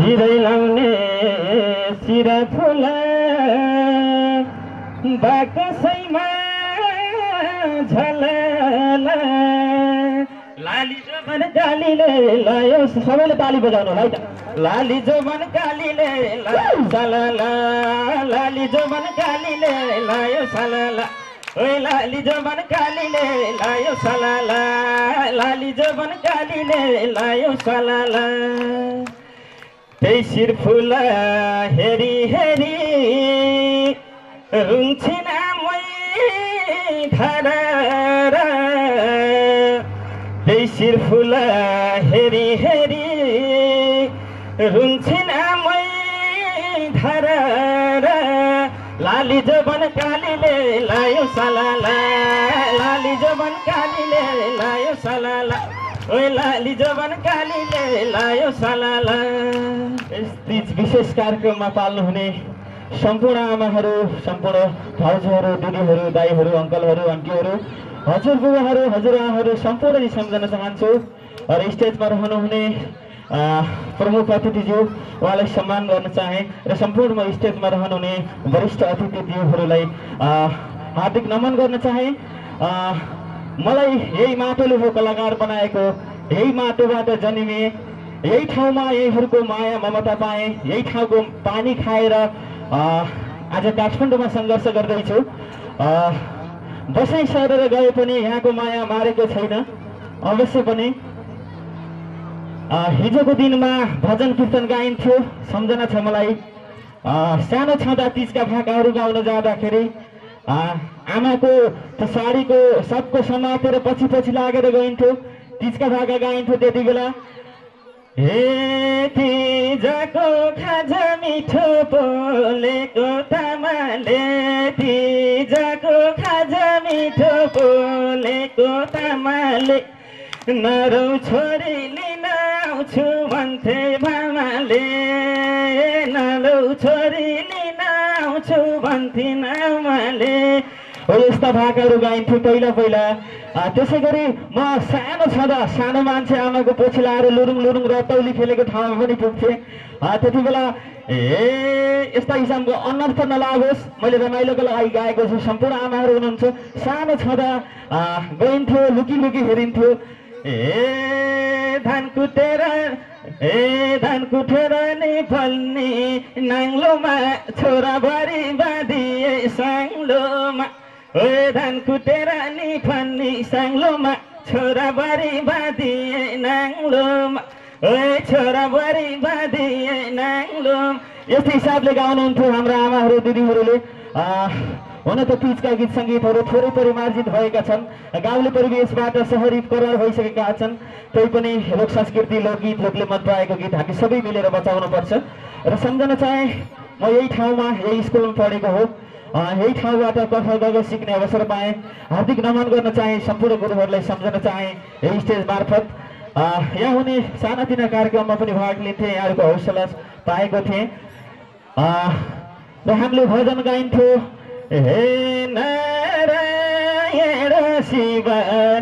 सिरै लाउने सिरा फुला बाकसैमा झलला लाली जोबन कालीले लायो सबैले ताली बजाउनु है त लाली जोबन कालीले लायो सलला लाली जोबन कालीले लायो सलला ओइ लाली जोबन कालीले लायो सलला लाली जोबन कालीले लायो सलला त्यही शिर फुला हेरी हेरी रुन्छिन मै धरा त्यही शिर फुला हेरी हेरी रुन्छिन मै धरा लाली जोबन कालीले लायो सलला लाली जोबन कालीले लायो सलला ओइ लाली जोबन कालीले लायो सलला। यस तीज विशेष कार्यक्रममा पाल्नुहुने सम्पूर्ण आमाहरू सम्पूर्ण भाउजूहरू दिदीहरू दाइहरू अङ्कलहरू आन्टीहरू हजुरबुबाहरू हजुरआमाहरू सम्पूर्ण सम्झन चाहन्छु र स्टेजमा रहनुहुने प्रमुख अतिथिज्यू उहाँलाई सम्मान गर्न चाहे र सम्पूर्ण स्टेजमा रहनुहुने वरिष्ठ अतिथिज्यूहरूलाई हार्दिक नमन गर्न चाहे। मलाई यही माटोले हो कलाकार बनाएको, यही माटोबाट जन्मिए, यही ठाउँमा यहीहरूको माया ममता पाएँ, यही ठाउँको पानी खाएर आज काठमाडौँमा सङ्घर्ष गर्दैछु। दसैँ सरेर गए पनि यहाँको माया मारेको छैन। अवश्य पनि हिजोको दिनमा भजन कीर्तन गाइन्थ्यो, सम्झना छ मलाई। सानो छँदा तीजका भाकाहरू गाउन जाँदाखेरि आमाको त्यो साडीको सबको समातेर पछि पछि लागेर गइन्थ्यो, तीजका भाका गाइन्थ्यो त्यति बेला। हे तीजको खाजा मिठो पोलेको तामाले, तीजको खाजा मिठो पोलेको तामाले, नरौ छोरी लिन आउँछु भन्थे मामाले, नरौ छोरी लिन आउँछु भन्थिन् आमाले। हो यस्ता भाकाहरू गाइन्थ्यो पहिला पहिला। त्यसै गरी म सानो छँदा सानो मान्छे आमाको पछि लाएर लुरुङ लुरुङ रतौली खेलेको ठाउँमा पनि पुग्थेँ। त्यति बेला यस्ता किसिमको अनर्थ नलागोस्, मैले रमाइलोको लागि गाएको छु। सम्पूर्ण आमाहरू हुनुहुन्छ, सानो छँदा गइन्थ्यो, लुकी लुकी हेरिन्थ्यो। धान कुटेर नि फल्ने नाङ्लोमा छोराबारी बाँधिए साङ्लोमा, धान कुटेर नि फल्ने साङ्लोमा छोराबारी बाँधिए नाङ्लोमा, छोराबारी बाँधिए नाङ्लोमा। यस्तै हिसाबले गाउनुहुन्थ्यो हाम्रा आमाहरू दिदीहरूले। हुन त तीजका गीत सङ्गीतहरू थोरै परिमार्जित भएका छन्, गाउँले परिवेशबाट सहरीकरण भइसकेका छन्। तै पनि लोक संस्कृति लोकगीत लोकले मन पराएको गीत हामी सबै मिलेर बचाउनुपर्छ। र सम्झन चाहे म यही ठाउँमा यही स्कुलमा पढेको हो, यही ठाउँबाट कफ गग सिक्ने अवसर पाएँ। हार्दिक नमन गर्न चाहे सम्पूर्ण गुरुहरूलाई सम्झन चाहे यही स्टेज मार्फत। यहाँ हुने सानातिना कार्यक्रममा पनि भाग लिन्थेँ, यहाँहरूको हौसला पाएको थिएँ। र हामीले भजन गाइन्थ्यो, हे नारायण शिव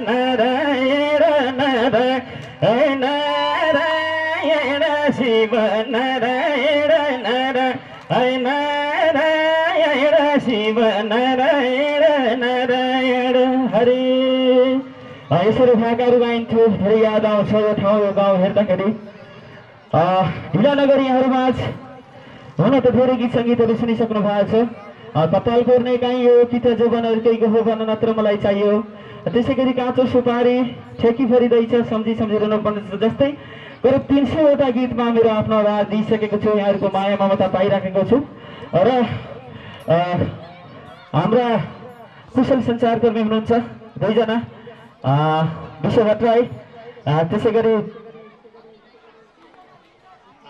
नारायण नारायण नारायण शिव नारायण नारायण नारायण शिव नारायण नारायण हरे। यसरी भाकाहरू गाइन्थ्यो। धेरै याद आउँछ यो ठाउँ गाउँ हेर्दाखेरि। ढिला नगरी यहाँहरूमाझ हुन त धेरै गीत सङ्गीतहरू सुनिसक्नु भएको छ। कपाल कोर्ने काहीँ हो कि त जोबनहरूकैको हो भन्न नत्र मलाई चाहियो। त्यसै गरी काँचो सुपारी ठेकी फरिँदैछ सम्झी सम्झी रुनुपर्ने जस्तै करिब 300वटा गीतमा मेरो आफ्नो आवाज दिइसकेको छु। यहाँहरूको माया ममता पाइराखेको छु। र हाम्रा कुशल सञ्चारकर्मी हुनुहुन्छ दुईजना, विश्व भट्टराई, त्यसै गरी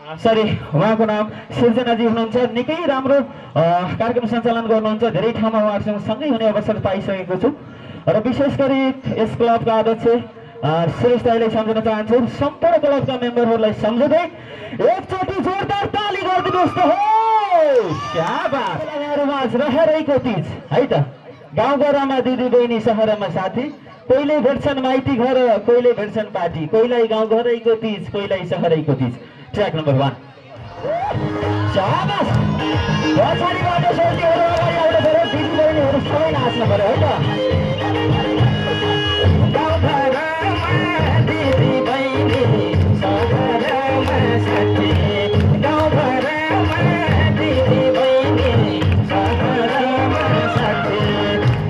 उहाँको नाम सिर्जनाजी हुनुहुन्छ। निकै राम्रो कार्यक्रम सञ्चालन गर्नुहुन्छ। धेरै ठाउँमा उहाँहरूसँग सँगै हुने अवसर पाइसकेको छु। र विशेष गरी यस क्लबका अध्यक्ष सुरेश दाईलाई सम्झन चाहन्छु। सम्पूर्ण क्लबका मेम्बरहरूलाई सम्झँदै एकचोटि जोरदार ताली गरिदिनुहोस् त हो। शाबास। रहेरैको तीज है त, गाउँघरमा दिदी बहिनी सहरमा साथी, कोहीले भेट्छन् माइती घर कोहीले भेट्छन् पार्टी, कोहीलाई गाउँघरैको तीज कोहीलाई सहरैको तीज। Track number 1। शाबास पछाडिबाट सोल्टीहरू अगाडि आउनु पर्यो दिदी बहिनीहरू सबै नाच्नु पर्यो है त गाउँघरमा दिदी बहिनी सहरमा साथी गाउँघरमा दिदी बहिनी सहरमा साथी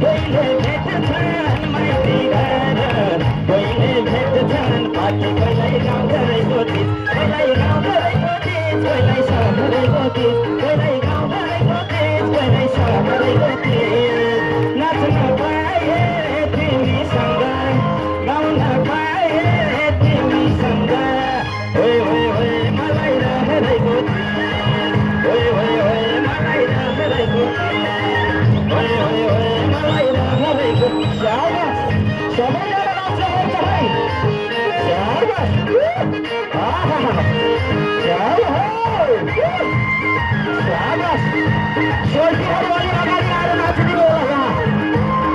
कहिले भेट्छन् माइती घर कहिले भेट्छन् पार्टी कहिले गाउँघरैको तिज कहिले गाउँघरैको तिज कहिले सहरैको तिज कहिले गाउँघरैको तिज कहिले सहरैको तिज नाच्न पाए तिमीसँग गाउन पाए तिमीसँग होइ होइ होइ मलाई रहरैको तिज होइ होइ होइ मलाई रहरैको तिज होइ होइ होइ मलाई रहरैको शाबास सबैजना नाच्नुपर्छ है शाबास शाबास सोल्टीहरू अलि अगाडि आएर नाचिदिनु होला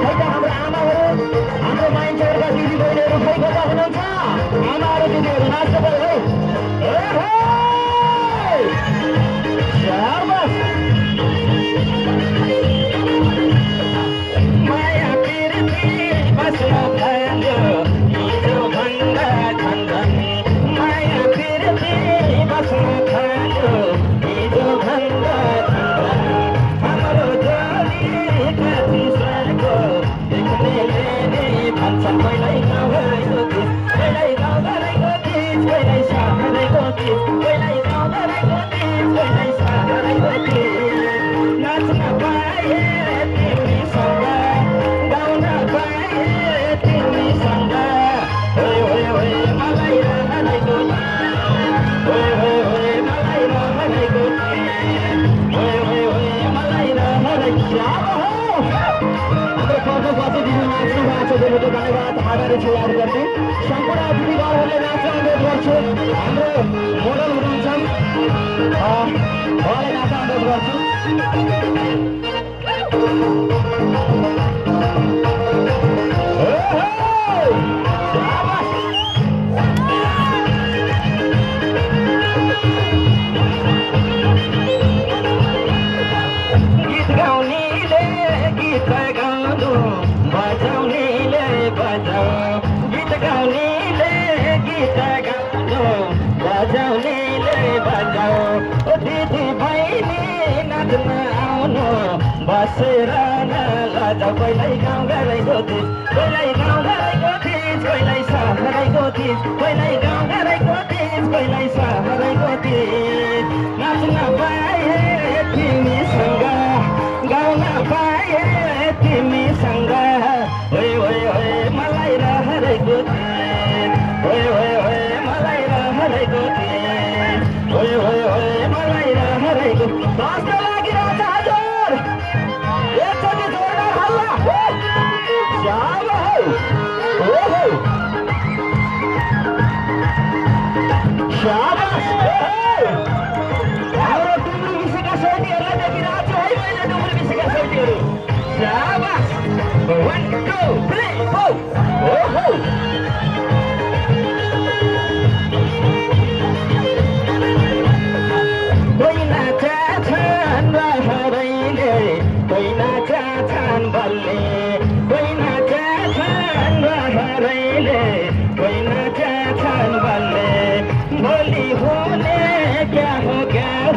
खै त हाम्रो आमाहरू हाम्रो मान्छेहरूका दिदी बहिनीहरू खै कता हुनुहुन्छ आमाहरू दिदीहरू नाच्नु पर्यो है शाबास माया पिरती बस्न थाल्यो हिजो भन्दा झन्झन माया पिरती बस्न थाल्यो हिजो भन्दा झन्झन हाम्रो जोडी कति सरको देख्नेले नि भन्छन् पहिल्यै गाउँघरैको तिज पहिल्यै गाउँघरैको तिज पहिल्यै सहरैको तिज पहिल्यै गाउँघरैको तिज पहिल्यै सहरैको तिज नाच्न पाए तिमीसँग गाउन पाए तिमीसँग होइ होइ होइ मलाई रहरैको होइ होइ होइ मलाई रहरैको होइ होइ होइ मलाई रहरैको हाम्रो पर्वपछि दिदी नाच्नु भएको छ धेरै धन्यवाद आगामी छुवार गर्ने सम्पूर्ण दिदीबहिनीहरूले नाच्न अनुरोध गर्छु हाम्रो मोडल हुनुहुन्छ उहाँलाई नाच्न अनुरोध गर्छु गीत गाउनेले गीत गाउनु बजाउनेले बजाऊ गीत गाउनेले गीत गाउनु बजाउनेले बजाऊ ओ दिदी बहिनी नाच्न आउनु बसेर नलजाऊ पहिल्यै गाउँघरैको तिज पहिल्यै गाउँघरैको तिज पहिल्यै सहरैको तिज पहिल्यै गाउँघरैको तिज पहिल्यै सहरैको तिज नाच्न पाए तिमीसँग गाउन पाए तिमीसँग होइ होइ होइ मलाई रहरैको तिज होइ होइ होइ मलाई रहरैको तिज होइ होइ होइ मलाई रहरैको दसको लागिरहेछ हजुर एकचोटि जोरदार हल्ला शाबास हाम्रो टुम्लु मिसेका सोल्टीहरूलाई देखिरहेको छु है मैले टुम्लु मिसेका सोल्टीहरू शाबास 1 2 3 4 ओहो कोही नाच्छन् रहरैले कोही नाच्छन् बल्ले कोही नाच्छन् रहरैले कोही नाच्छन् बल्ले भोलि हुने क्या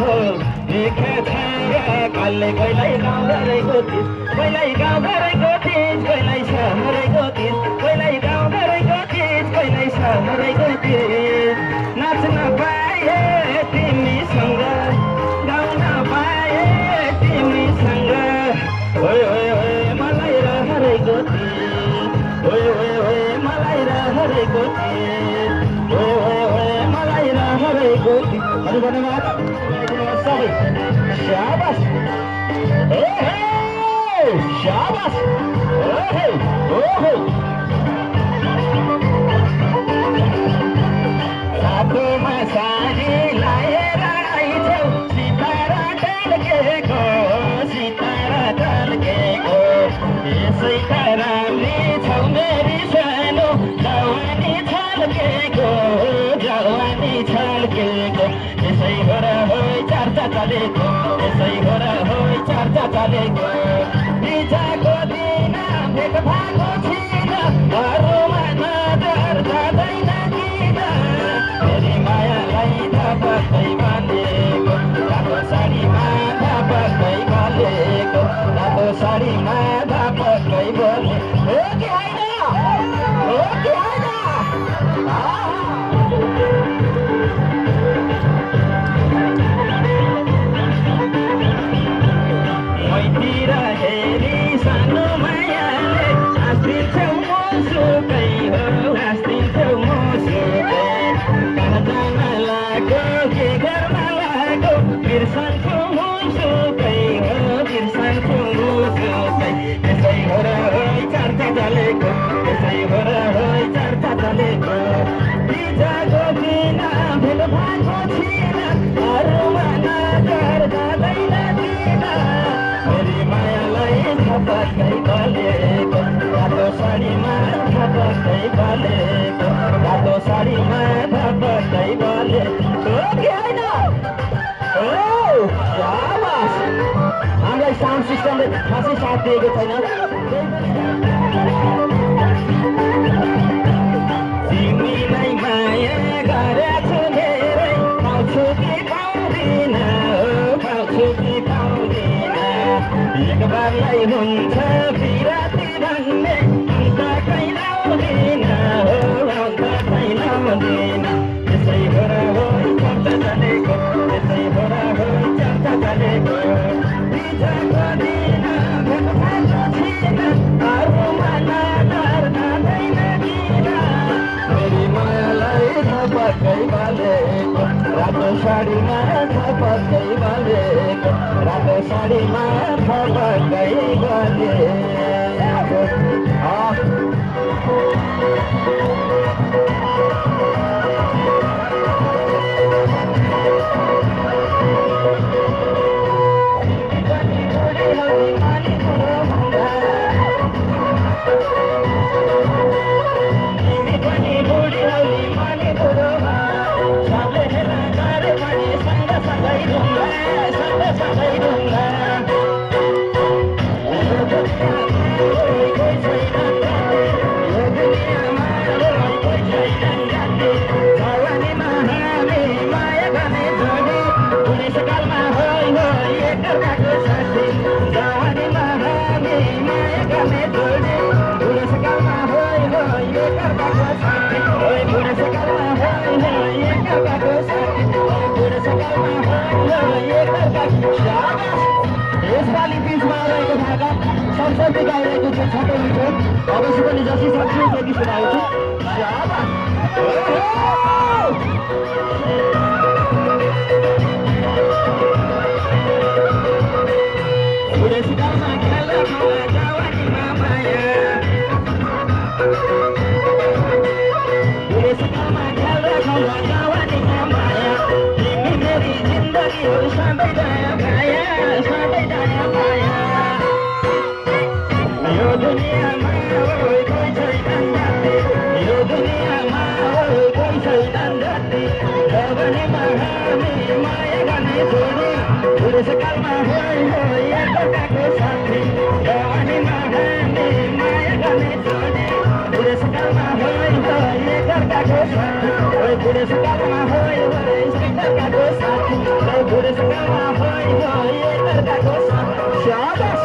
हो देखा कहिले कहिल्यै गाउँघरैको तिज कहिल्यै गाउँघरैको तिज कहिल्यै सहरैको तिज कहिल्यै गाउँघरैको तिज कहिल्यै सहरैको तिज नाच्न पाए तिमीसँग गाउन पाए तिमीसँग होइ होइ होइ मलाई रहरैको तिज होइ होइ होइ मलाई रहरैको तिज होइ होइ होइ मलाई रहरैको तिज धन्यवाद सबै शाबास शाबास साथोमा साडी लाएर आइछौ सितारा टल्केको यसै कारणले छौ मेरी सानो जवानी छल्केको यसै भएर हो बलेको हिजोको दिन भेट भएको थिएन घरमा नजर जाँदैन किन फेरि मायालाई थपक्कै बलेको रातो साडीमा थपक्कै बलेको रातो साडीमा थपक्कै बले हो कि होइन हो कि होइन मैतिर हेरी सानो मायाले हाँसिदिन्छौ मुसुकै हो हाँसिदिन्छौ मुसुकै कहाँ जान लाग्यो के गर्न लाग्यो बिर्सन्छु मुसुकै हो बिर्सन्छु मुसुकै त्यसै हो र होइ चर्चा चलेको त्यसै हो र होइ चर्चा चलेको हिजोको दिन भेट भएको थिएन घरमा नजर जाँदैन किन फेरि मायालाई थपक्कै बलेको रातो साडीमा थपक्कै बलेको रातो साडीमा थपक्कै बलेको हो कि होइन हामीलाई साउन्ड सिस्टमले खासै साथ दिएको छैन तिमीलाई माया गरेछु धेरै पाउँछु कि पाउँदिन हो पाउँछु कि पाउँदिन एक बारलाई हुन्छ बिराती भन्ने अन्त कहीँ लाउँदिन हो अन्त कहीँ लाउँदिन त्यसै हो र होइ चर्चा चलेको त्यसै हो र होइ चर्चा चलेको हिजोको दिन भेट भएको थिएन घरमा नजर जाँदैन किन फेरि मायालाई थपक्कै बलेको रातो साडीमा थपक्कै बलेको रातो साडीमा थपक्कै बलेको तिमी पनि बुढी हौली माने बुढोमा सबले हेला गरे पनि सँगसँगै ढुङ्गा सँगसँगै ढुङ्गा यो दुनियाँमा कोही छैनन् जान्ने जवानीमा हामी माया गर्ने जोडी बुढेसकालमा होइ होइ एकअर्काको साथी जवानीमा हामी माया गर्ने जोडी बुढेसकालमा होइ होइ एकअर्काको साथी ओइ बुढेसकालमा होइ होइ एकअर्काको साथी ओइ बुढेसकालमा होइ होइ एकअर्काको साथी यसपालि बिचमा रहेको भाका सँगसँगै गाइरहेको थियो छटो मिठो अवश्य पनि जति सक्छु त्यति सुनाउँछु बुढेसकालमा खेल जवानीमा माया बुढेसकालमा खेल जवानीमा माया तिमी मेरी जिन्दगी हो सधैँ दया माया सधैँ दया माया यो दुनियाँमा कोही छैनन् जान्ने यो दुनियाँमा कोही छैनन् जान्ने जवानीमा हामी माया गर्ने जोडी बुढेसकालमा होइ होइ एकअर्काको साथी जवानीमा हामी माया गर्ने जोडी बुढेसकालमा होइ होइ एकअर्काको साथी ओइ बुढेसकालमा होइ होइ एकअर्काको साथी ओइ बुढेसकालमा होइ होइ एकअर्काको साथी शाबाश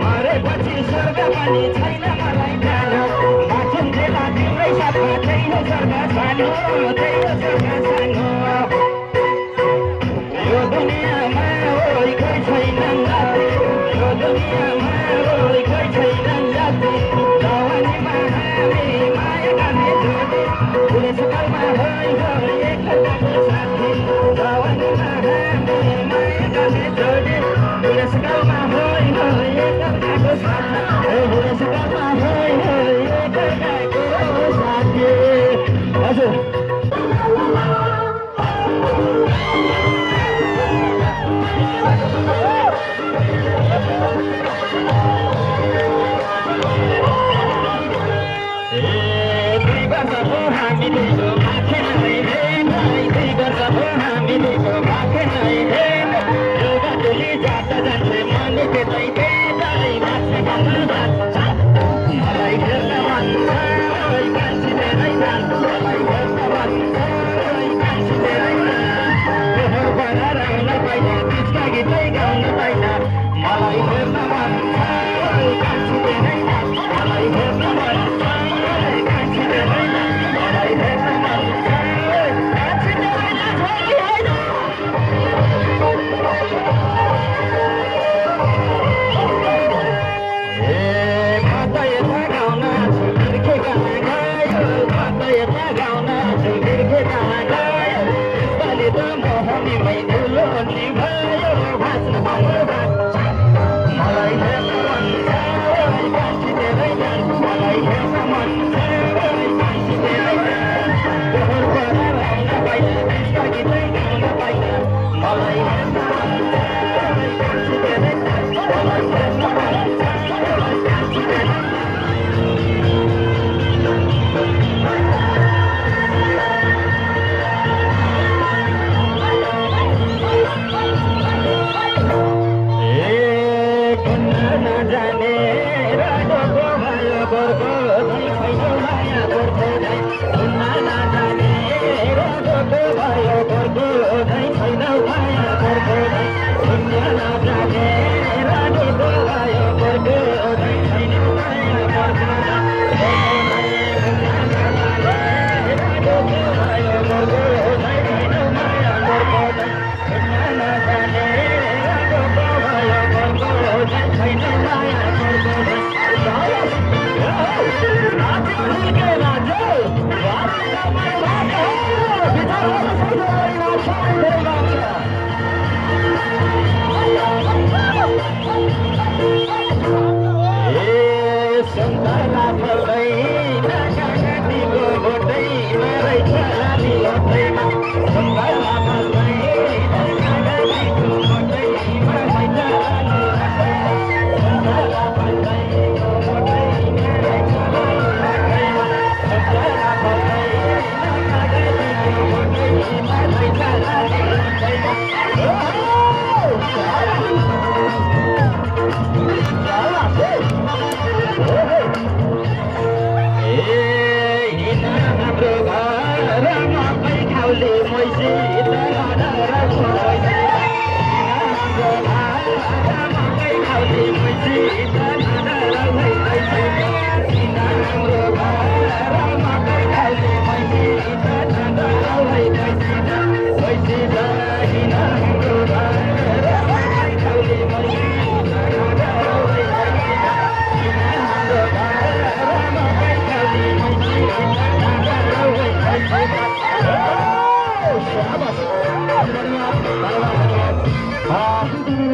मरेपछि स्वर्ग पनि छैन मलाई जान बाँचुन् बेला तिम्रै साथमा त्यही हो स्वर्ग सानो त्यही हो स्वर्ग सानो यो दुनियाँमा कोही छैनन् जाति यो दुनियाँमा कोही छैनन् जाति जवानीमा हामी माया गर्ने जोडी बुढेसकालमा होइ होइ एकअर्काको साथी जवानीमा हामी माया गर्ने जोडी बुढेसकालमा होइ होइ एकअर्काको साथी बुढेसकालमा होइ होइ एकअर्काको साथी हजुर हामीले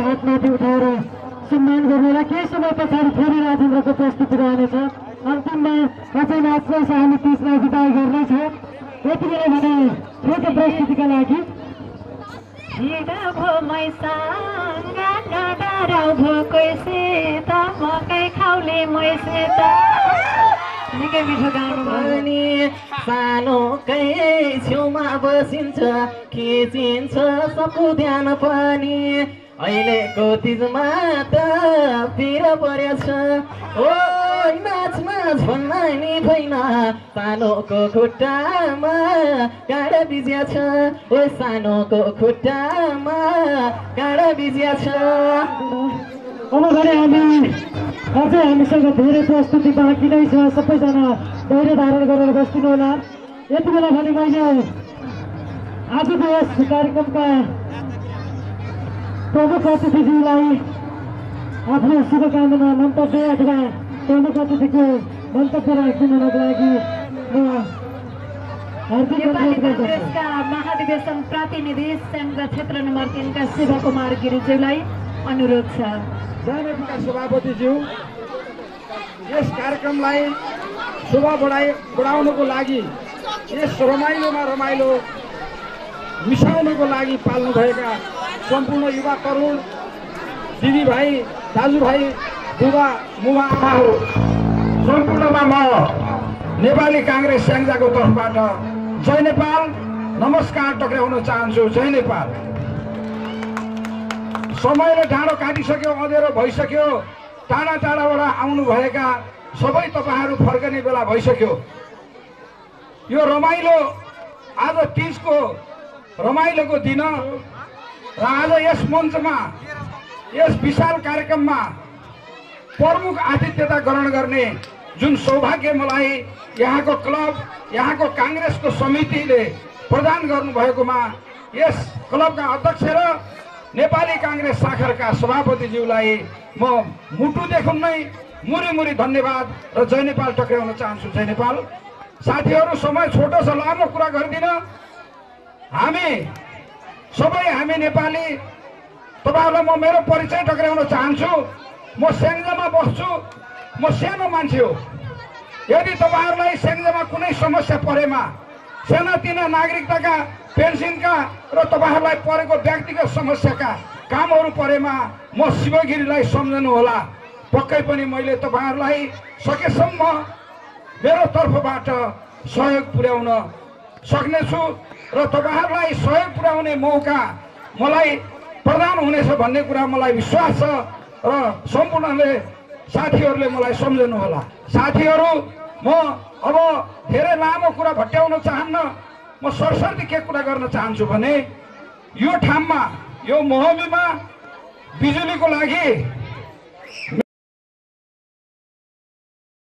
हातमाथि उठाएर सम्मान गर्नेलाई केही समय पछाडि फेरि राजेन्द्रको प्रस्तुति रहनेछ। अन्तिममा कसै नाच्दैछ हामी त्यसलाई विदाई गर्नेछौँ। यति बेला भने छोटो प्रस्तुतिका लागि निकै मिठो गाउनु पनि सानोकै छेउमा बसिन्छ खिचिन्छ सबको ध्यान पनि अहिलेको तिजमा त पिर परेछ ओ नाच नाच भन्न नि भएन सानोको खुट्टामा काँडा बिजिया छ ओ सानोको खुट्टामा काँडा बिजिया छ। अब भने अझै हामीसँग धेरै प्रस्तुति बाँकी नै छ। सबैजना धैर्य धारण गरेर बस्दिनु होला। यति बेला भने मैले आजको यस कार्यक्रमका प्रमुख अतिथिज्यूलाई आफ्नो शुभकामना मन्तव्य अथवा प्रमुख अतिथिको मन्तव्य राखिदिनको लागि म हार्दिक अनुरोध गर्दछु। महाधिवेशन प्रतिनिधि संघ क्षेत्र नम्बर 3 का शिवकुमार गिरिज्यूलाई अनुरोध छ। जनता सभापतिज्यू, यस कार्यक्रमलाई शोभा बढाउनको लागि यस रमाइलोमा रमाइलो मिसाउनको लागि पाल्नुभएका सम्पूर्ण युवा तरुण दिदीभाइ दाजुभाइ बुबा मुवा आमाहरू सम्पूर्णमा म नेपाली काङ्ग्रेस स्याङ्जाको तर्फबाट जय नेपाल नमस्कार टक्राउन चाहन्छु। जय नेपाल। समयले ढाडो काटिसक्यो, अँधेरो भइसक्यो, टाढा टाढाबाट आउनुभएका सबै तपाईँहरू फर्कने बेला भइसक्यो। यो रमाइलो आज तीजको रमाइलोको दिन र आज यस मञ्चमा यस विशाल कार्यक्रममा प्रमुख आतिथ्यता ग्रहण गर्ने जुन सौभाग्य मलाई यहाँको क्लब यहाँको काङ्ग्रेसको समितिले प्रदान गर्नुभएकोमा यस क्लबका अध्यक्ष र नेपाली काङ्ग्रेस शाखाका सभापतिज्यूलाई म मुटुदेखि नै मुरी मुरी धन्यवाद र जय नेपाल टक्राउन चाहन्छु। जय नेपाल। साथीहरू, समय छोटो छ, लामो कुरा गर्दिन। हामी नेपाली तपाईँहरूलाई म मेरो परिचय टक्राउन चाहन्छु। म स्याङ्जामा बस्छु, म सानो मान्छे हो। यदि तपाईँहरूलाई स्याङ्जामा कुनै समस्या परेमा, सानातिना नागरिकताका पेन्सनका र तपाईँहरूलाई परेको व्यक्तिगत समस्याका कामहरू परेमा म शिवगिरीलाई सम्झनु होला। पक्कै पनि मैले तपाईँहरूलाई सकेसम्म मेरो तर्फबाट सहयोग पुर्याउन सक्नेछु र तपाईँहरूलाई सहयोग पुर्याउने मौका मलाई प्रदान हुनेछ भन्ने कुरा मलाई विश्वास छ र सम्पूर्णले साथीहरूले मलाई सम्झनु होला। साथीहरू, म अब धेरै लामो कुरा भट्याउन चाहन्न। म सरसर्ती के कुरा गर्न चाहन्छु भने यो ठाउँमा यो मोहमीमा बिजुलीको लागि